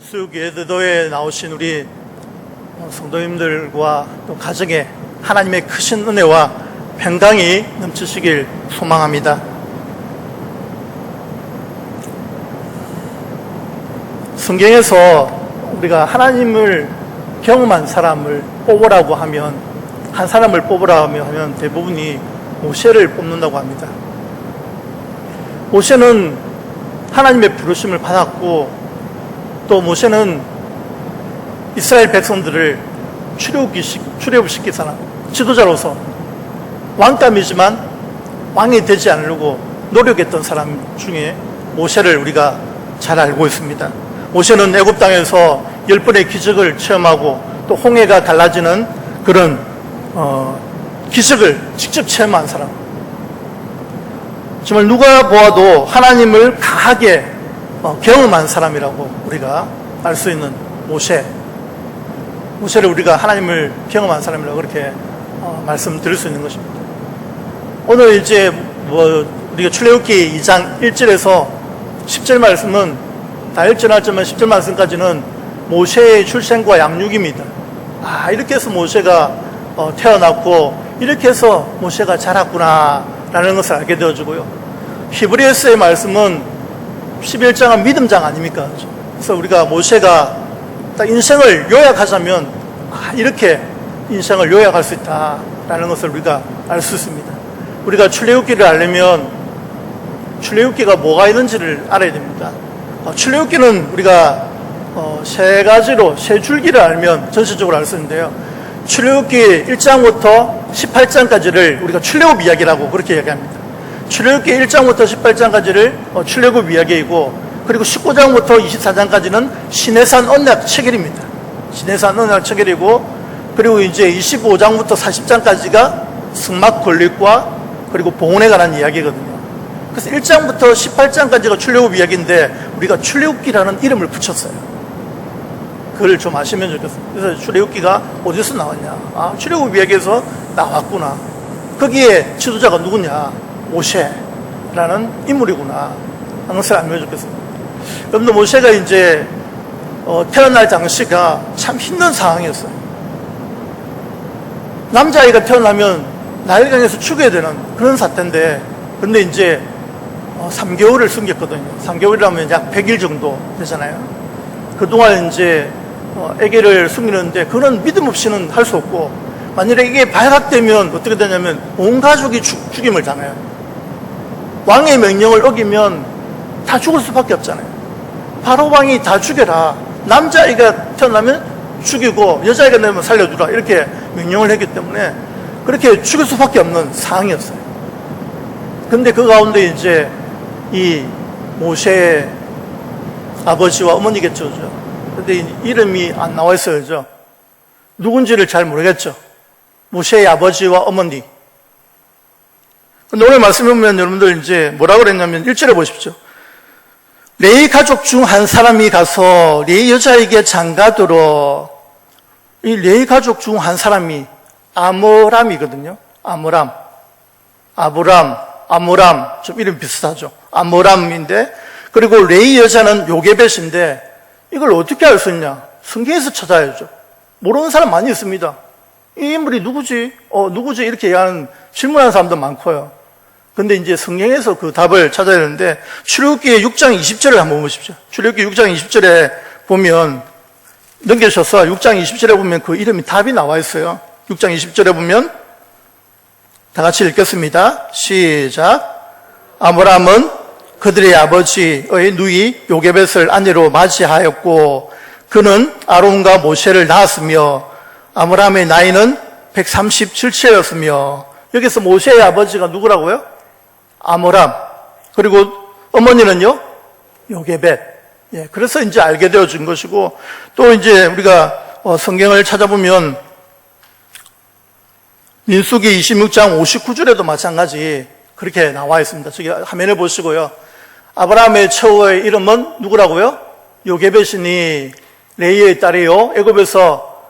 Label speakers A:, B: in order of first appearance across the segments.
A: 수교회도에 나오신 우리 성도님들과 또 가정에 하나님의 크신 은혜와 평강이 넘치시길 소망합니다. 성경에서 우리가 하나님을 경험한 사람을 뽑으라고 하면, 한 사람을 뽑으라고 하면 대부분이 모세를 뽑는다고 합니다. 모세는 하나님의 부르심을 받았고, 또 모세는 이스라엘 백성들을 출애굽시킨 사람, 지도자로서 왕감이지만 왕이 되지 않으려고 노력했던 사람 중에 모세를 우리가 잘 알고 있습니다. 모세는 애굽 땅에서 10번의 기적을 체험하고 또 홍해가 갈라지는 그런 기적을 직접 체험한 사람, 정말 누가 보아도 하나님을 강하게 경험한 사람이라고 우리가 알 수 있는 모세를 우리가 하나님을 경험한 사람이라고 그렇게 말씀드릴 수 있는 것입니다. 오늘 이제 우리가 출애굽기 2장 1절에서 10절 말씀은 다 읽지는 10절 말씀까지는 모세의 출생과 양육입니다. 이렇게 해서 모세가 태어났고 이렇게 해서 모세가 자랐구나 라는 것을 알게 되어주고요. 히브리서의 말씀은 11장은 믿음장 아닙니까? 그래서 우리가 모세가 딱 인생을 요약하자면 이렇게 인생을 요약할 수 있다라는 것을 우리가 알 수 있습니다. 우리가 출애굽기를 알려면 출애굽기가 뭐가 있는지를 알아야 됩니다. 출애굽기는 우리가 세 줄기를 알면 전체적으로 알 수 있는데요. 출애굽기 1장부터 18장까지를 우리가 출애굽 이야기라고 그렇게 이야기합니다. 출애굽기 1장부터 18장까지를 출애굽 이야기이고, 그리고 19장부터 24장까지는 시내산 언약 체결입니다. 시내산 언약 체결이고, 그리고 이제 25장부터 40장까지가 승막 건립과 그리고 봉헌에 관한 이야기거든요. 그래서 1장부터 18장까지가 출애굽 이야기인데 우리가 출애굽기라는 이름을 붙였어요. 그걸 좀 아시면 좋겠습니다. 그래서 출애굽기가 어디서 나왔냐? 출애굽 이야기에서 나왔구나. 거기에 지도자가 누구냐? 모세라는 인물이구나 하는 것을 알면 좋겠습니다. 여러분들, 모세가 이제 태어날 당시가 참 힘든 상황이었어요. 남자아이가 태어나면 나일강에서 죽어야 되는 그런 사태인데, 근데 이제 3개월을 숨겼거든요. 3개월이라면 약 100일 정도 되잖아요. 그동안 이제 아기를 숨기는데 그건 믿음 없이는 할 수 없고, 만일에 이게 발각되면 어떻게 되냐면 온 가족이 죽임을 당해요. 왕의 명령을 어기면 다 죽을 수밖에 없잖아요. 바로 왕이 다 죽여라, 남자아이가 태어나면 죽이고 여자아이가 되면 살려주라, 이렇게 명령을 했기 때문에 그렇게 죽일 수밖에 없는 상황이었어요. 근데 그 가운데 이제 이 모세의 아버지와 어머니겠죠. 근데 이름이 안 나와 있어요. 그죠? 누군지를 잘 모르겠죠. 모세의 아버지와 어머니. 근데 오늘 말씀해 보면 여러분들 이제 뭐라고 그랬냐면 1절에 보십시오. 레위 가족 중 한 사람이 가서 레위 여자에게 장가들어. 이 레위 가족 중 한 사람이 아므람이거든요. 아므람, 좀 이름 비슷하죠. 아므람인데, 그리고 레위 여자는 요게벳인데, 이걸 어떻게 알 수 있냐? 성경에서 찾아야죠. 모르는 사람 많이 있습니다. 이 인물이 누구지? 누구지? 이렇게 얘기하는, 질문하는 사람도 많고요. 근데 이제 성경에서 그 답을 찾아야 되는데, 출애굽기 6장 20절을 한번 보십시오. 출애굽기 6장 20절에 보면, 넘겨셔서 6장 20절에 보면 그 이름이 답이 나와 있어요. 6장 20절에 보면, 다 같이 읽겠습니다. 시작. 아므람은 그들의 아버지의 누이 요게벳을 아내로 맞이하였고, 그는 아론과 모세를 낳았으며, 아므람의 나이는 137세였으며, 여기서 모세의 아버지가 누구라고요? 아므람. 그리고 어머니는요? 요게벳. 그래서 이제 알게 되어진 것이고, 또 이제 우리가 성경을 찾아보면 민수기 26장 59절에도 마찬가지 그렇게 나와 있습니다. 저기 화면에 보시고요. 아브라함의 처우의 이름은 누구라고요? 요게벳이니 레이의 딸이요, 애굽에서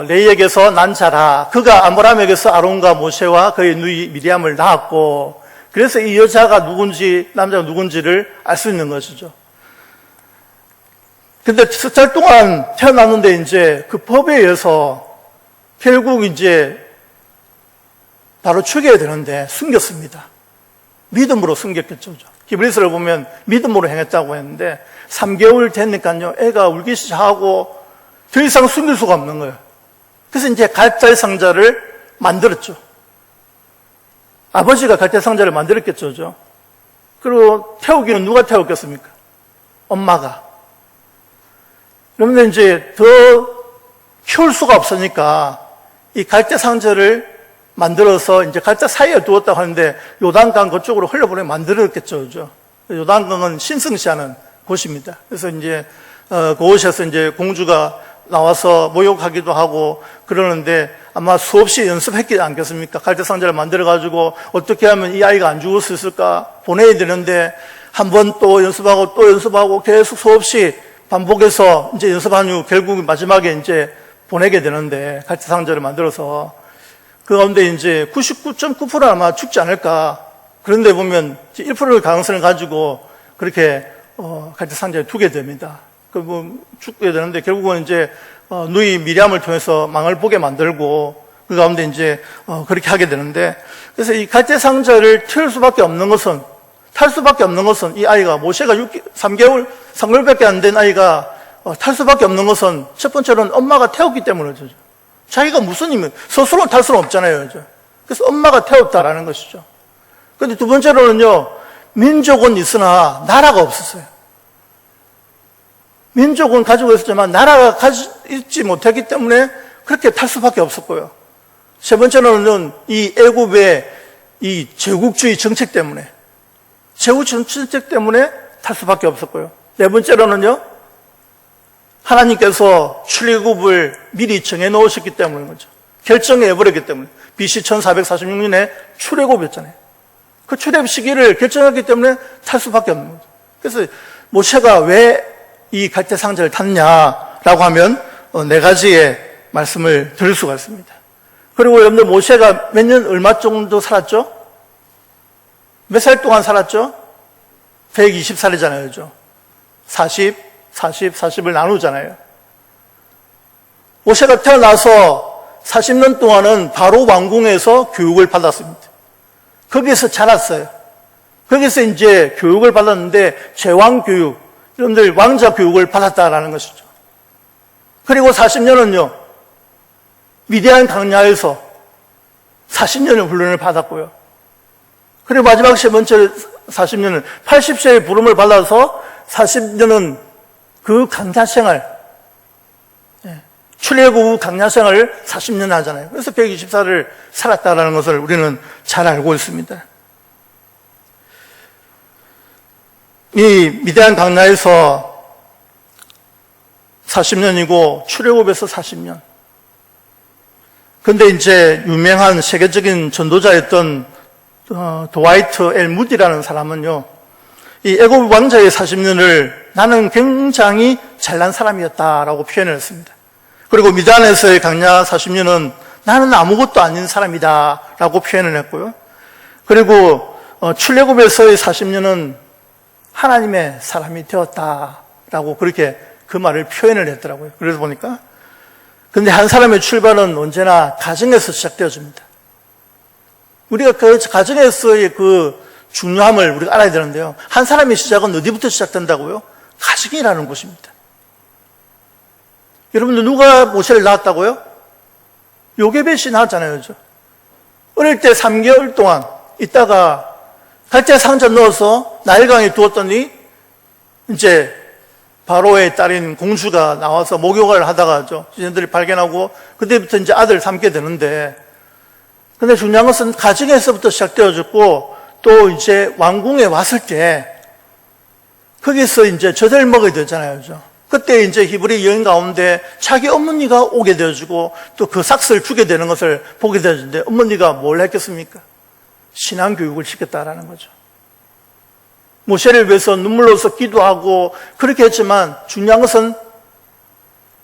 A: 레이에게서 난 자라. 그가 아므람에게서 아론과 모세와 그의 누이 미리암을 낳았고, 그래서 이 여자가 누군지, 남자가 누군지를 알 수 있는 것이죠. 근데 석 달 동안 태어났는데 이제 그 법에 의해서 결국 이제 바로 죽여야 되는데 숨겼습니다. 믿음으로 숨겼겠죠. 히브리서를 보면 믿음으로 행했다고 했는데 3개월 되니까요, 애가 울기 시작하고 더 이상 숨길 수가 없는 거예요. 그래서 이제 갈대 상자를 만들었죠. 아버지가 갈대 상자를 만들었겠죠. 그리고 태우기는 누가 태웠겠습니까? 엄마가. 그런데 이제 더 키울 수가 없으니까 이 갈대 상자를 만들어서 이제 갈대 사이에 두었다고 하는데 요단강 그쪽으로 흘려보내게 만들었겠죠. 요단강은 신성시하는 곳입니다. 그래서 이제 그곳에서 이제 공주가 나와서 목욕하기도 하고 그러는데 아마 수없이 연습했지 않겠습니까? 갈대 상자를 만들어가지고 어떻게 하면 이 아이가 안 죽을 수 있을까 보내야 되는데 한 번 또 연습하고 또 연습하고 계속 수없이 반복해서 이제 연습한 후 결국 마지막에 이제 보내게 되는데 갈대 상자를 만들어서 그 가운데 이제 99.9% 아마 죽지 않을까. 그런데 보면 1%의 가능성을 가지고 그렇게 갈대 상자에 두게 됩니다. 죽게 되는데 결국은 이제 누이 미리암을 통해서 망을 보게 만들고 그 가운데 이제 그렇게 하게 되는데 그래서 이 갈대 상자를 탈 수밖에 없는 것은 이 아이가 모세가 3개월 3개월밖에 안 된 아이가 탈 수밖에 없는 것은 첫 번째로는 엄마가 태웠기 때문이죠. 자기가 무슨 힘이 스스로 탈 수는 없잖아요. 그래서 엄마가 태웠다라는 것이죠. 그런데 두 번째로는요, 민족은 있으나 나라가 없었어요. 민족은 가지고 있었지만 나라가 있지 못했기 때문에 그렇게 탈 수밖에 없었고요. 세 번째로는 이 애굽의 이 제국주의 정책 때문에 탈 수밖에 없었고요. 네 번째로는요, 하나님께서 출애굽을 미리 정해 놓으셨기 때문인 거죠. 결정해 버렸기 때문에. BC 1446년에 출애굽이었잖아요. 그 출애굽 시기를 결정했기 때문에 탈 수밖에 없는 거죠. 그래서 모세가 왜 이 갈대 상자를 탔냐라고 하면 네 가지의 말씀을 드릴 수가 있습니다. 그리고 여러분들 모세가 몇 년 얼마 정도 살았죠? 몇 살 동안 살았죠? 120살이잖아요. 그죠? 40을 나누잖아요. 모세가 태어나서 40년 동안은 바로 왕궁에서 교육을 받았습니다. 거기에서 자랐어요. 거기서 이제 교육을 받았는데 제왕 교육, 여러분들 왕자 교육을 받았다라는 것이죠. 그리고 40년은요, 미디안 강야에서 40년의 훈련을 받았고요. 그리고 마지막 세 번째 40년은 80세의 부름을 받아서 40년은 그 강야 생활, 출애굽 후 강야 생활을 40년 하잖아요. 그래서 124를 살았다라는 것을 우리는 잘 알고 있습니다. 이 미디안 강야에서 40년이고 출애굽에서 40년. 근데 이제 유명한 세계적인 전도자였던 드와이트 엘 무디라는 사람은요, 이 애굽 왕자의 40년을 나는 굉장히 잘난 사람이었다라고 표현을 했습니다. 그리고 미디안에서의 강야 40년은 나는 아무것도 아닌 사람이다라고 표현을 했고요. 그리고 출애굽에서의 40년은 하나님의 사람이 되었다라고 그렇게 그 말을 표현을 했더라고요. 그래서 보니까 근데 한 사람의 출발은 언제나 가정에서 시작되어집니다. 우리가 그 가정에서의 그 중요함을 우리가 알아야 되는데요. 한 사람의 시작은 어디부터 시작된다고요? 가정이라는 곳입니다. 여러분들 누가 모세를 낳았다고요? 요게벳이 낳았잖아요. 그죠? 어릴 때 3개월 동안 있다가 갈대 상자 넣어서 나일강에 두었더니 이제 바로의 딸인 공주가 나와서 목욕을 하다가 지인들이 발견하고 그때부터 이제 아들을 삼게 되는데 근데 중요한 것은 가정에서부터 시작되어졌고 또 이제 왕궁에 왔을 때 거기서 이제 젖을 먹어야 되잖아요. 그죠? 그때 이제 히브리 여인 가운데 자기 어머니가 오게 되어지고 또 그 삭스를 주게 되는 것을 보게 되어지는데 어머니가 뭘 했겠습니까? 신앙교육을 시켰다라는 거죠. 모세를 위해서 눈물로서 기도하고 그렇게 했지만 중요한 것은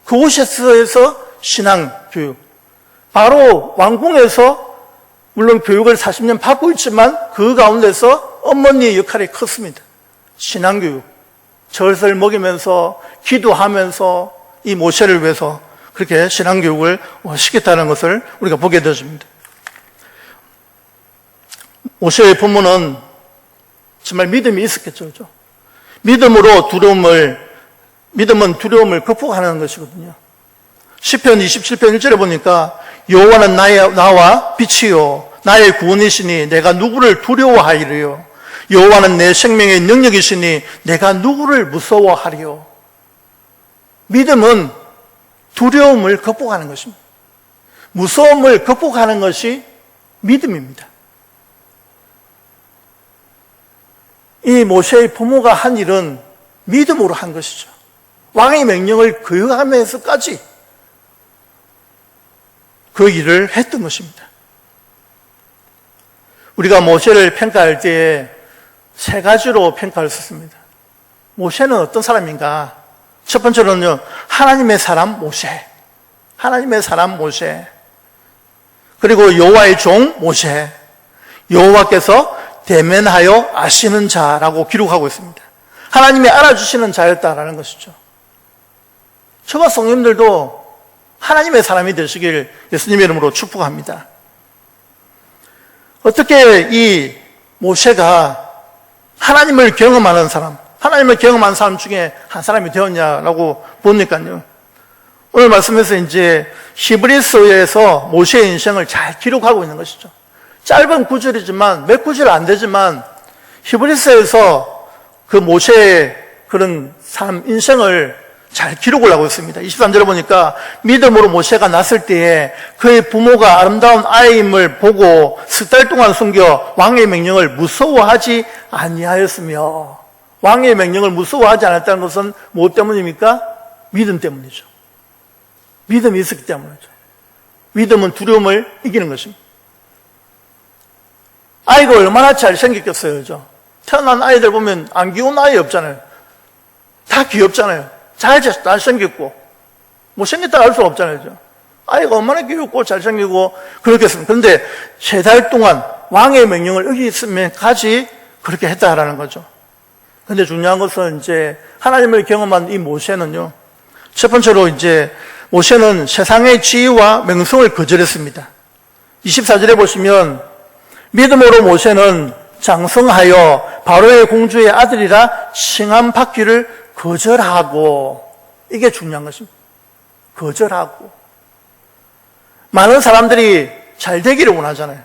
A: 그곳에서 신앙교육. 바로 왕궁에서 물론 교육을 40년 받고 있지만 그 가운데서 어머니의 역할이 컸습니다. 신앙교육. 젖을 먹이면서 기도하면서 이 모세를 위해서 그렇게 신앙교육을 시켰다는 것을 우리가 보게 되어집니다. 모세의 부모는 정말 믿음이 있었겠죠. 그렇죠? 믿음은 두려움을 극복하는 것이거든요. 시편 27편 1절에 보니까 여호와는 나와 빛이요 나의 구원이시니 내가 누구를 두려워하리요. 여호와는 내 생명의 능력이시니 내가 누구를 무서워하리요. 믿음은 두려움을 극복하는 것입니다. 무서움을 극복하는 것이 믿음입니다. 이 모세의 부모가 한 일은 믿음으로 한 것이죠. 왕의 명령을 거역하면서까지 그 일을 했던 것입니다. 우리가 모세를 평가할 때에 세 가지로 평가할 수 있습니다. 모세는 어떤 사람인가? 첫 번째로는요, 하나님의 사람 모세. 하나님의 사람 모세. 그리고 여호와의 종 모세. 여호와께서 대면하여 아시는 자라고 기록하고 있습니다. 하나님이 알아주시는 자였다라는 것이죠. 저와 성님들도 하나님의 사람이 되시길 예수님의 이름으로 축복합니다. 어떻게 이 모세가 하나님을 경험하는 사람, 하나님을 경험한 사람 중에 한 사람이 되었냐라고 보니까요. 오늘 말씀에서 이제 히브리서에서 모세의 인생을 잘 기록하고 있는 것이죠. 짧은 구절이지만 몇 구절 안 되지만 히브리서에서 그 모세의 그런 삶 인생을 잘 기록을 하고 있습니다. 23절에 보니까 믿음으로 모세가 났을 때에 그의 부모가 아름다운 아이임을 보고 석 달 동안 숨겨 왕의 명령을 무서워하지 아니하였으며, 왕의 명령을 무서워하지 않았다는 것은 무엇 때문입니까? 믿음 때문이죠. 믿음이 있었기 때문이죠. 믿음은 두려움을 이기는 것입니다. 아이가 얼마나 잘생겼겠어요, 그죠? 태어난 아이들 보면 안 귀여운 아이 없잖아요. 다 귀엽잖아요. 잘생겼고, 못생겼다고 할 수 없잖아요, 그죠? 아이가 얼마나 귀엽고 잘생기고 그렇겠습니까? 그런데 3달 동안 왕의 명령을 어기면까지 그렇게 했다라는 거죠. 그런데 중요한 것은 이제 하나님을 경험한 이 모세는요, 첫 번째로 이제 모세는 세상의 지위와 명성을 거절했습니다. 24절에 보시면 믿음으로 모세는 장성하여 바로의 공주의 아들이라 칭함받기를 거절하고, 이게 중요한 것입니다. 거절하고. 많은 사람들이 잘 되기를 원하잖아요.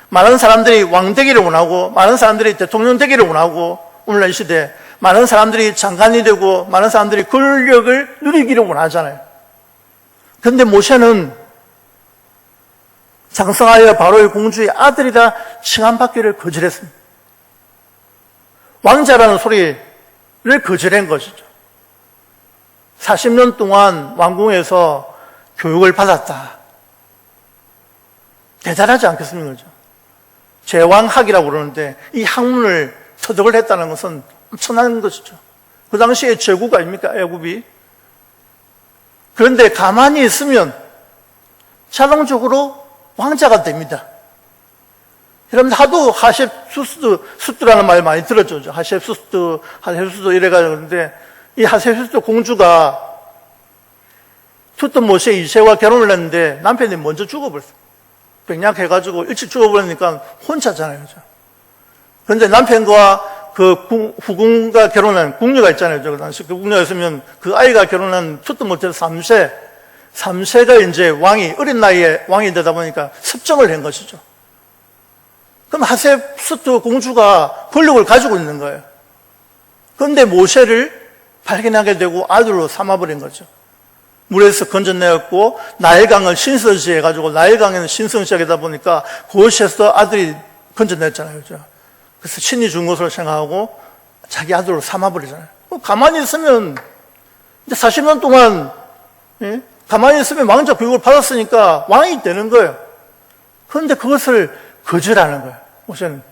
A: 많은 사람들이 왕 되기를 원하고, 많은 사람들이 대통령 되기를 원하고, 오늘날 이 시대 많은 사람들이 장관이 되고, 많은 사람들이 권력을 누리기를 원하잖아요. 그런데 모세는 장성하여 바로의 공주의 아들이라 칭함받기를 거절했습니다. 왕자라는 소리를 거절한 것이죠. 40년 동안 왕궁에서 교육을 받았다. 대단하지 않겠습니까? 그죠? 제왕학이라고 그러는데 이 학문을 터득을 했다는 것은 엄청난 것이죠. 그 당시에 제국 아닙니까? 애굽이. 그런데 가만히 있으면 자동적으로 왕자가 됩니다. 여러분 하도 하셉수스라는 말 많이 들었죠. 하셉수스 이래가지고. 그런데 이 하셉수스 공주가 투트 모세 2세와 결혼을 했는데 남편이 먼저 죽어버렸어요. 병약해가지고 일찍 죽어버리니까 혼자잖아요. 그런데 남편과 그 후궁과 결혼한 궁녀가 있잖아요. 그 당시 그 궁녀가 있으면 그 아이가 결혼한 투트 모세 3세가 이제 어린 나이에 왕이 되다 보니까 섭정을 한 것이죠. 그럼 하셉수스 공주가 권력을 가지고 있는 거예요. 그런데 모세를 발견하게 되고 아들로 삼아버린 거죠. 물에서 건져내었고 나일강을 신성시 해가지고 나일강에는 신성시 하다 보니까 그곳에서 아들이 건져냈잖아요. 그죠? 그래서 신이 준 것으로 생각하고 자기 아들로 삼아버리잖아요. 가만히 있으면 이제 40년 동안 가만히 있으면 왕자 교육을 받았으니까 왕이 되는 거예요. 그런데 그것을 거절하는 거예요. 모세는.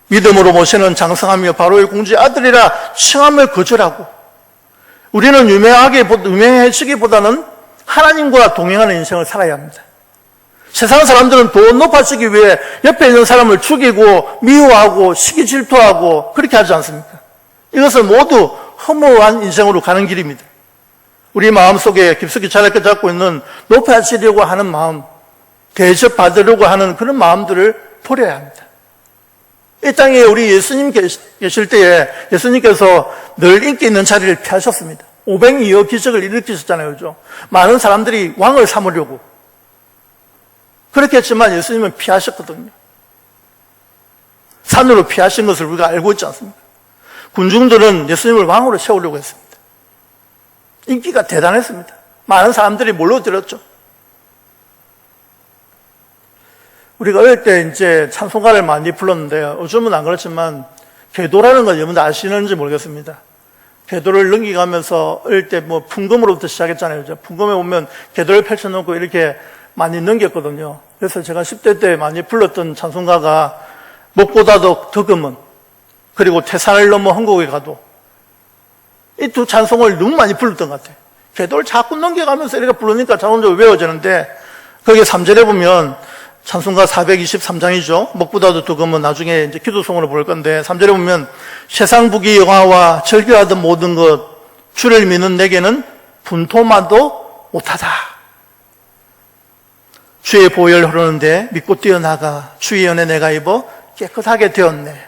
A: 믿음으로 모세는 장성하며 바로의 공주의 아들이라 칭함을 거절하고, 우리는 유명해지기보다는 하나님과 동행하는 인생을 살아야 합니다. 세상 사람들은 더 높아지기 위해 옆에 있는 사람을 죽이고 미워하고 시기 질투하고 그렇게 하지 않습니까? 이것은 모두 허무한 인생으로 가는 길입니다. 우리 마음속에 깊숙이 자리 잡고 있는 높아지려고 하는 마음, 대접받으려고 하는 그런 마음들을 버려야 합니다. 이 땅에 우리 예수님 계실 때에 예수님께서 늘 인기 있는 자리를 피하셨습니다. 500여 기적을 일으키셨잖아요. 그죠? 많은 사람들이 왕을 삼으려고. 그렇게 했지만 예수님은 피하셨거든요. 산으로 피하신 것을 우리가 알고 있지 않습니까? 군중들은 예수님을 왕으로 세우려고 했습니다. 인기가 대단했습니다. 많은 사람들이 몰려들었죠. 우리가 어릴 때 이제 찬송가를 많이 불렀는데요. 요즘은 안 그렇지만 궤도라는 걸 여러분들 아시는지 모르겠습니다. 궤도를 넘겨가면서 어릴 때 뭐 풍금으로부터 시작했잖아요. 풍금에 보면 궤도를 펼쳐놓고 이렇게 많이 넘겼거든요. 그래서 제가 10대 때 많이 불렀던 찬송가가 목보다도 더 금은, 그리고 태산을 넘어 한국에 가도, 이 두 찬송을 너무 많이 불렀던 것 같아요. 궤도를 자꾸 넘겨가면서 이렇게 부르니까 자동적으로 외워지는데, 거기에 3절에 보면 찬송가 423장이죠. 목보다도 더 금은 나중에 이제 기도송으로 부를 건데, 3절에 보면 세상 부귀 영화와 절규하던 모든 것 주를 믿는 내게는 분토마도 못하다. 주의 보혈 흐르는데 믿고 뛰어나가 주의 은혜 내가 입어 깨끗하게 되었네.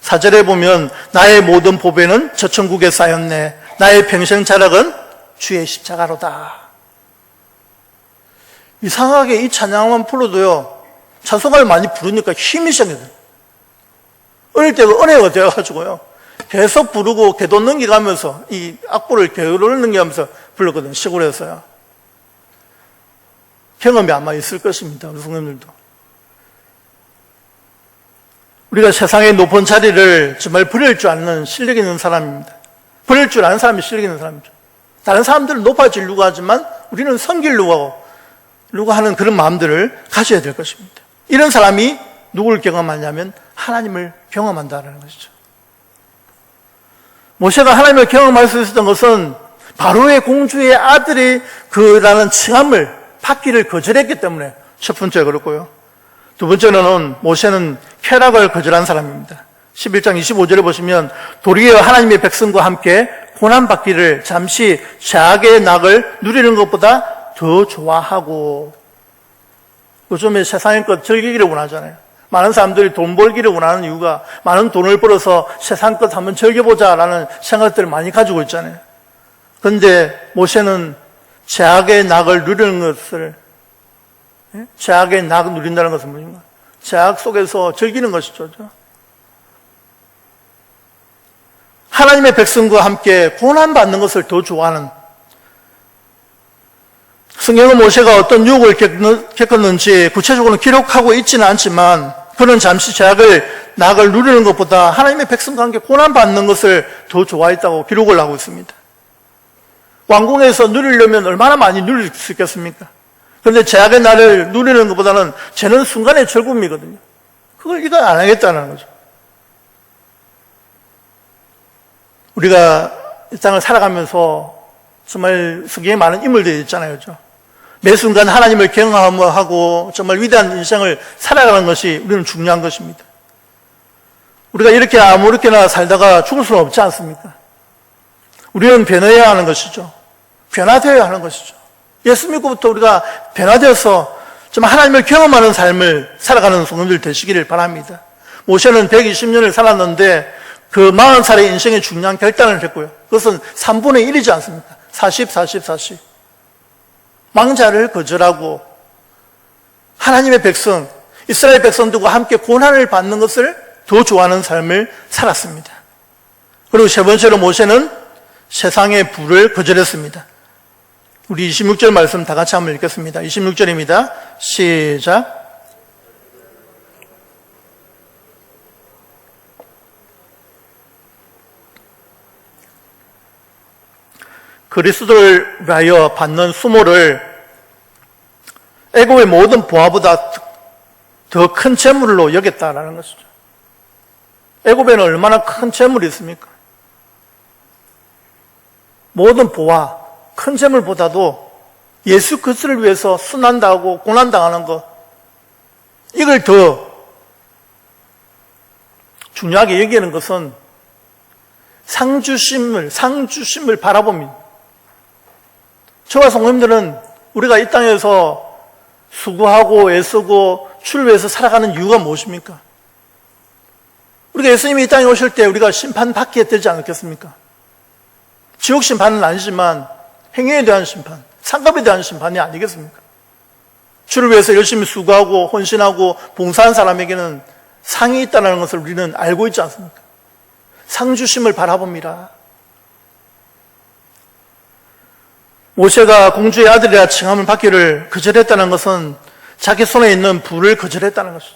A: 4절에 보면 나의 모든 보배는 저 천국에 쌓였네. 나의 평생 자락은 주의 십자가로다. 이상하게 이 찬양만 불러도요, 찬송가를 많이 부르니까 힘이 생겨요. 어릴 때 은혜가 되어가지고요, 계속 부르고 궤도 넘겨가면서, 이 악보를 궤도를 넘겨가면서 불렀거든요. 시골에서요. 경험이 아마 있을 것입니다. 우리 성도님들도. 우리가 세상의 높은 자리를 정말 버릴 줄 아는 실력 있는 사람입니다. 버릴 줄 아는 사람이 실력 있는 사람이죠. 다른 사람들은 높아지려고 하지만 우리는 섬기려고 하는 그런 마음들을 가져야 될 것입니다. 이런 사람이 누구를 경험하냐면 하나님을 경험한다는 것이죠. 모세가 하나님을 경험할 수 있었던 것은 바로의 공주의 아들이 그라는 칭함을 받기를 거절했기 때문에 첫 번째 그렇고요. 두 번째는 모세는 쾌락을 거절한 사람입니다. 11장 25절에 보시면 도리어 하나님의 백성과 함께 고난받기를 잠시 죄악의 낙을 누리는 것보다 더 좋아하고, 요즘에 세상의 것 즐기기를 원하잖아요. 많은 사람들이 돈 벌기를 원하는 이유가 많은 돈을 벌어서 세상 것 한번 즐겨보자라는 생각들을 많이 가지고 있잖아요. 그런데 모세는 죄악의 낙을 누리는 것을, 죄악의 낙을 누린다는 것은 뭐인가? 죄악 속에서 즐기는 것이죠. 하나님의 백성과 함께 고난받는 것을 더 좋아하는, 성경은 모세가 어떤 유혹을 겪었는지 구체적으로 기록하고 있지는 않지만 그는 잠시 죄악을 낙을 누리는 것보다 하나님의 백성과 함께 고난받는 것을 더 좋아했다고 기록을 하고 있습니다. 왕궁에서 누리려면 얼마나 많이 누릴 수 있겠습니까? 그런데 죄악의 날을 누리는 것보다는 죄는 순간의 즐거움이거든요. 그걸 이거 안 하겠다는 거죠. 우리가 이 땅을 살아가면서 정말 성경에 많은 인물들이 있잖아요. 그렇죠? 매 순간 하나님을 경험하고 정말 위대한 인생을 살아가는 것이 우리는 중요한 것입니다. 우리가 이렇게 아무렇게나 살다가 죽을 수는 없지 않습니까? 우리는 변해야 하는 것이죠. 변화되어야 하는 것이죠. 예수 믿고부터 우리가 변화되어서 정말 하나님을 경험하는 삶을 살아가는 성도들 되시기를 바랍니다. 모세는 120년을 살았는데 그 40살의 인생의 중요한 결단을 했고요. 그것은 3분의 1이지 않습니까? 40, 40, 40. 망자를 거절하고 하나님의 백성, 이스라엘 백성들과 함께 고난을 받는 것을 더 좋아하는 삶을 살았습니다. 그리고 세 번째로 모세는 세상의 부를 거절했습니다. 우리 26절 말씀 다 같이 한번 읽겠습니다. 26절입니다. 시작. 그리스도를 위하여 받는 수모를 애굽의 모든 보화보다 더 큰 재물로 여겼다라는 것이죠. 애굽에는 얼마나 큰 재물이 있습니까? 모든 보화, 큰 재물보다도 예수 그리스도를 위해서 순환당하고 고난당하는 것, 이걸 더 중요하게 여기는 것은 상주심을 바라봅니다. 저와 성도님들은 우리가 이 땅에서 수고하고 애쓰고 주를 위해서 살아가는 이유가 무엇입니까? 우리가 예수님이 이 땅에 오실 때 우리가 심판받게 되지 않겠습니까? 지옥 심판은 아니지만 행위에 대한 심판, 상급에 대한 심판이 아니겠습니까? 주를 위해서 열심히 수고하고 헌신하고 봉사한 사람에게는 상이 있다는 것을 우리는 알고 있지 않습니까? 상주심을 바라봅니다. 모세가 공주의 아들이라 칭함을 받기를 거절했다는 것은 자기 손에 있는 부를 거절했다는 것이죠.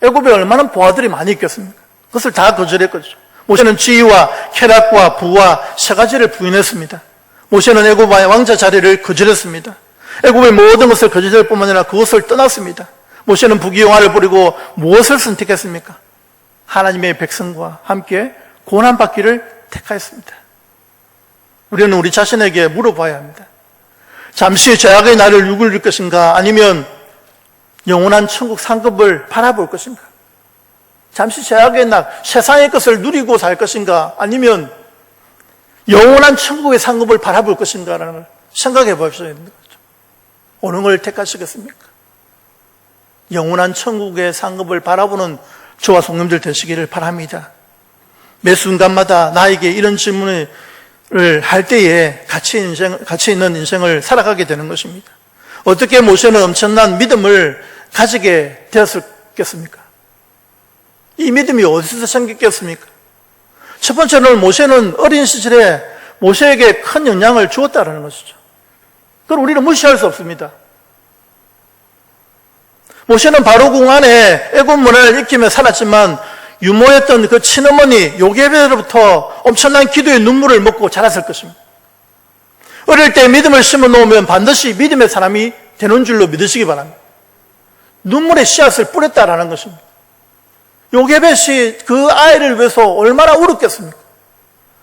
A: 애굽에 얼마나 부하들이 많이 있겠습니까? 그것을 다 거절했거든요. 모세는 지위와 쾌락과 부와 세 가지를 부인했습니다. 모세는 애굽 왕자 자리를 거절했습니다. 애굽의 모든 것을 거절할 뿐만 아니라 그것을 떠났습니다. 모세는 부귀영화를 버리고 무엇을 선택했습니까? 하나님의 백성과 함께 고난받기를 택하였습니다. 우리는 우리 자신에게 물어봐야 합니다. 잠시 죄악의 나를 누굴 것인가? 아니면 영원한 천국 상급을 바라볼 것인가? 잠시 죄악의 날, 세상의 것을 누리고 살 것인가? 아니면 영원한 천국의 상급을 바라볼 것인가라는 걸 생각해 보셔야 되는 거죠. 어느 걸 택하시겠습니까? 영원한 천국의 상급을 바라보는 저와 성도님들 되시기를 바랍니다. 매 순간마다 나에게 이런 질문을 할 때에 가치 있는 인생을 살아가게 되는 것입니다. 어떻게 모세는 엄청난 믿음을 가지게 되었겠습니까? 이 믿음이 어디서 생겼겠습니까? 첫 번째는 모세는 어린 시절에 모세에게 큰 영향을 주었다는 것이죠. 그걸 우리는 무시할 수 없습니다. 모세는 바로궁 안에 애굽 문화를 익히며 살았지만 유모했던 그 친어머니 요게벳으로부터 엄청난 기도의 눈물을 먹고 자랐을 것입니다. 어릴 때 믿음을 심어 놓으면 반드시 믿음의 사람이 되는 줄로 믿으시기 바랍니다. 눈물의 씨앗을 뿌렸다라는 것입니다. 요게벳이 그 아이를 위해서 얼마나 울었겠습니까?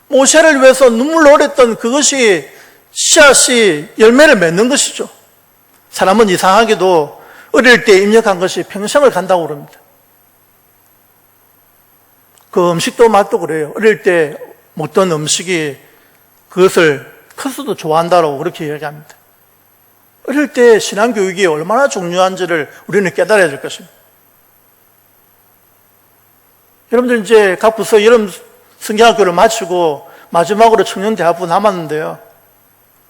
A: 모세를 위해서 눈물로 흘렸던 그것이 씨앗이 열매를 맺는 것이죠. 사람은 이상하게도 어릴 때 입력한 것이 평생을 간다고 그럽니다. 그 음식도 맛도 그래요. 어릴 때 먹던 음식이 그것을 커서도 좋아한다고 그렇게 이야기합니다. 어릴 때 신앙교육이 얼마나 중요한지를 우리는 깨달아야 될 것입니다. 여러분들 이제 각 부서 여름 성경학교를 마치고 마지막으로 청년대학부 남았는데요.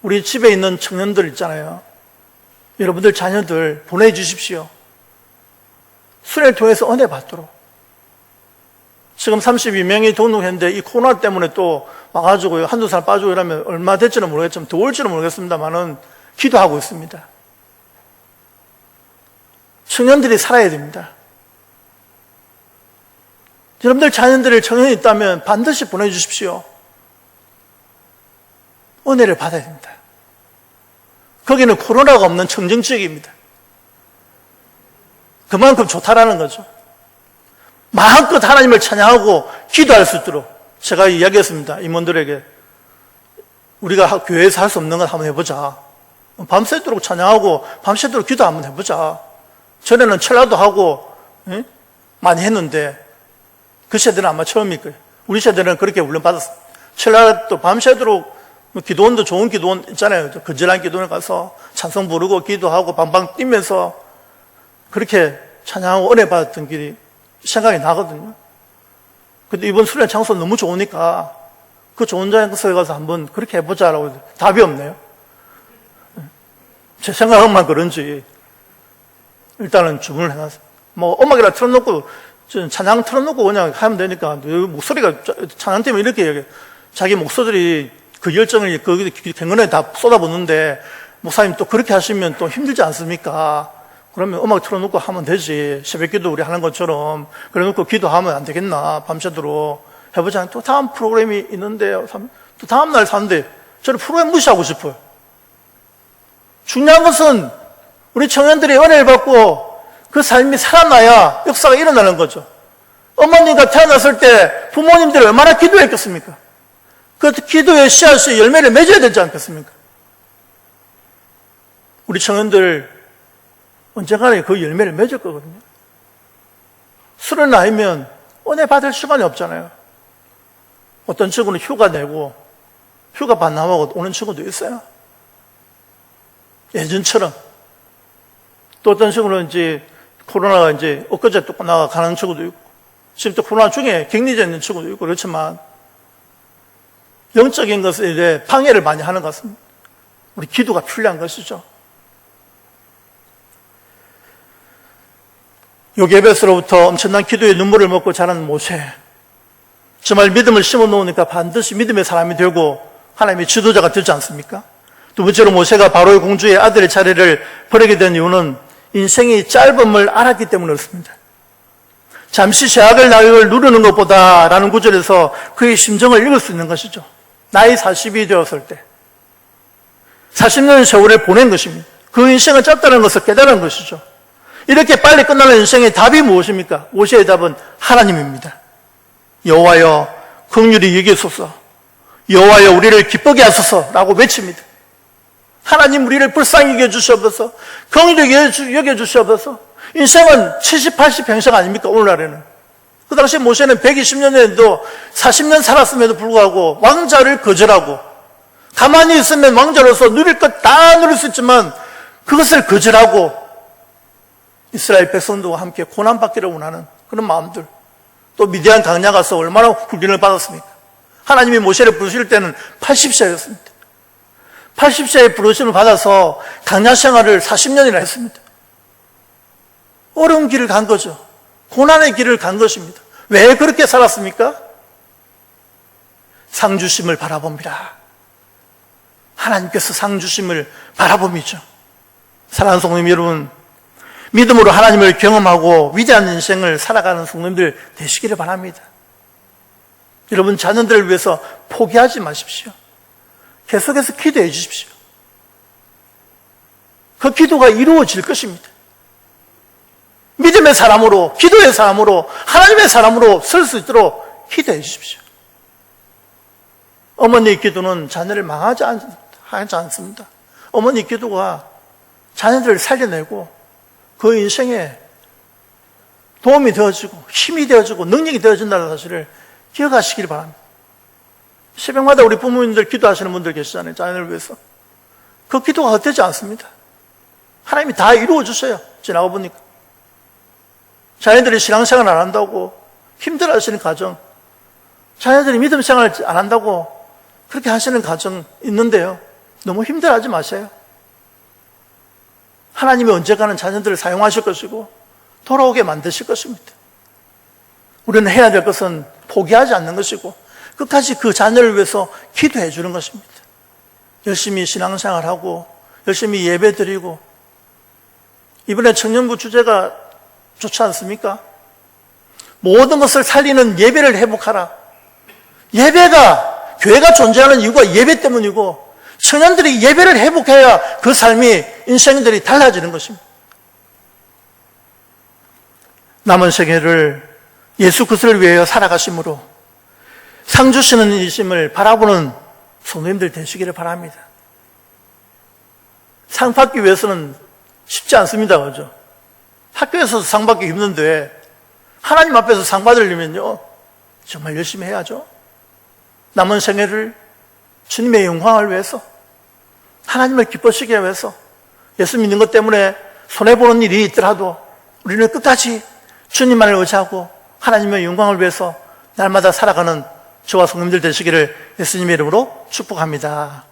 A: 우리 집에 있는 청년들 있잖아요. 여러분들 자녀들 보내주십시오. 수련을 통해서 은혜 받도록. 지금 32명이 등록했는데 이 코로나 때문에 또 와가지고 한두 살 빠지고 이러면 얼마 될지는 모르겠지만 더 올지는 모르겠습니다만은 기도하고 있습니다. 청년들이 살아야 됩니다. 여러분들 자녀들이 청년이 있다면 반드시 보내주십시오. 은혜를 받아야 됩니다. 거기는 코로나가 없는 청정지역입니다. 그만큼 좋다라는 거죠. 마음껏 하나님을 찬양하고 기도할 수 있도록 제가 이야기했습니다. 임원들에게 우리가 교회에서 할 수 없는 건 한번 해보자. 밤새도록 찬양하고 밤새도록 기도 한번 해보자. 전에는 철야도 하고 많이 했는데 그 세대는 아마 처음일 거예요. 우리 세대는 그렇게 훈련받았습니다. 철야도 밤새도록 기도원도 좋은 기도원 있잖아요. 건전한 기도원에 가서 찬송 부르고 기도하고 방방 뛰면서 그렇게 찬양하고 은혜 받았던 길이 생각이 나거든요. 근데 이번 수련 장소 너무 좋으니까 그 좋은 장소에 가서 한번 그렇게 해보자라고 해서 답이 없네요. 제 생각만 그런지 일단은 주문을 해놨어요. 뭐 음악이라 틀어놓고 찬양 틀어놓고 그냥 하면 되니까 목소리가 찬양 때문에 이렇게 얘기해요. 자기 목소들이 그 열정을 그 갱근에 다 쏟아붓는데 목사님 또 그렇게 하시면 또 힘들지 않습니까? 그러면 음악 틀어놓고 하면 되지. 새벽기도 우리 하는 것처럼 그래놓고 기도하면 안 되겠나? 밤새도록 해보자. 또 다음 프로그램이 있는데 또 다음 날 사는데 저를 프로그램 무시하고 싶어요. 중요한 것은 우리 청년들이 은혜를 받고 그 삶이 살아나야 역사가 일어나는 거죠. 어머니가 태어났을 때 부모님들이 얼마나 기도했겠습니까? 그 기도의 씨앗이 열매를 맺어야 되지 않겠습니까? 우리 청년들 언젠가는 그 열매를 맺을 거거든요. 술을 나이면 은혜 받을 시간이 없잖아요. 어떤 친구는 휴가 내고 휴가 반납하고 오는 친구도 있어요. 예전처럼. 또 어떤 친구는 이제 코로나가 이제 엊그제 또 나가 가는 친구도 있고, 지금 또 코로나 중에 격리되어 있는 친구도 있고, 그렇지만 영적인 것에 대해 방해를 많이 하는 것 같습니다. 우리 기도가 필요한 것이죠. 요게벳으로부터 엄청난 기도의 눈물을 먹고 자란 모세. 정말 믿음을 심어 놓으니까 반드시 믿음의 사람이 되고 하나님의 지도자가 되지 않습니까? 두 번째로 모세가 바로의 공주의 아들의 자리를 버리게 된 이유는 인생이 짧음을 알았기 때문에 그렇습니다. 잠시 제약을 나이를 누르는 것보다 라는 구절에서 그의 심정을 읽을 수 있는 것이죠. 나이 40이 되었을 때 40년의 세월을 보낸 것입니다. 그 인생은 짧다는 것을 깨달은 것이죠. 이렇게 빨리 끝나는 인생의 답이 무엇입니까? 모세의 답은 하나님입니다. 여호와여 긍휼히 여기소서, 여호와여 우리를 기쁘게 하소서라고 외칩니다. 하나님 우리를 불쌍히 여겨주시옵소서, 긍휼히 여겨주시옵소서. 인생은 70, 80 평생 아닙니까? 오늘날에는. 그 당시 모세는 120년에도 40년 살았음에도 불구하고 왕자를 거절하고, 가만히 있으면 왕자로서 누릴 것 다 누릴 수 있지만 그것을 거절하고 이스라엘 백성들과 함께 고난받기를 원하는 그런 마음들. 또 미디안 강야 가서 얼마나 훈련을 받았습니까? 하나님이 모세를 부르실 때는 80세였습니다. 80세의 부르심을 받아서 강야 생활을 40년이나 했습니다. 어려운 길을 간 거죠. 고난의 길을 간 것입니다. 왜 그렇게 살았습니까? 상 주심을 바라봅니다. 하나님께서 상 주심을 바라봄이죠. 사랑하는 성도님 여러분, 믿음으로 하나님을 경험하고 위대한 인생을 살아가는 성도님들 되시기를 바랍니다. 여러분 자녀들을 위해서 포기하지 마십시오. 계속해서 기도해 주십시오. 그 기도가 이루어질 것입니다. 믿음의 사람으로, 기도의 사람으로, 하나님의 사람으로 설 수 있도록 기도해 주십시오. 어머니의 기도는 자녀를 망하지 않습니다. 어머니의 기도가 자녀들을 살려내고 그 인생에 도움이 되어지고 힘이 되어지고 능력이 되어진다는 사실을 기억하시길 바랍니다. 새벽마다 우리 부모님들 기도하시는 분들 계시잖아요. 자녀를 위해서. 그 기도가 헛되지 않습니다. 하나님이 다 이루어 주셔요. 지나가 보니까. 자녀들이 신앙생활 안 한다고 힘들어하시는 가정, 자녀들이 믿음생활 안 한다고 그렇게 하시는 가정 있는데요. 너무 힘들어하지 마세요. 하나님이 언젠가는 자녀들을 사용하실 것이고 돌아오게 만드실 것입니다. 우리는 해야 될 것은 포기하지 않는 것이고 끝까지 그 자녀를 위해서 기도해 주는 것입니다. 열심히 신앙생활하고 열심히 예배드리고, 이번에 청년부 주제가 좋지 않습니까? 모든 것을 살리는 예배를 회복하라. 예배가, 교회가 존재하는 이유가 예배 때문이고 청년들이 예배를 회복해야 그 삶이, 인생들이 달라지는 것입니다. 남은 세계를 예수 그리스도를 위하여 살아가심으로 상 주시는 이심을 바라보는 성도님들 되시기를 바랍니다. 상 받기 위해서는 쉽지 않습니다. 그죠? 학교에서도 상 받기 힘든데 하나님 앞에서 상 받으려면요 정말 열심히 해야죠. 남은 생애를 주님의 영광을 위해서, 하나님을 기뻐시키기 위해서, 예수 믿는 것 때문에 손해보는 일이 있더라도 우리는 끝까지 주님만을 의지하고 하나님의 영광을 위해서 날마다 살아가는 저와 성도님들 되시기를 예수님의 이름으로 축복합니다.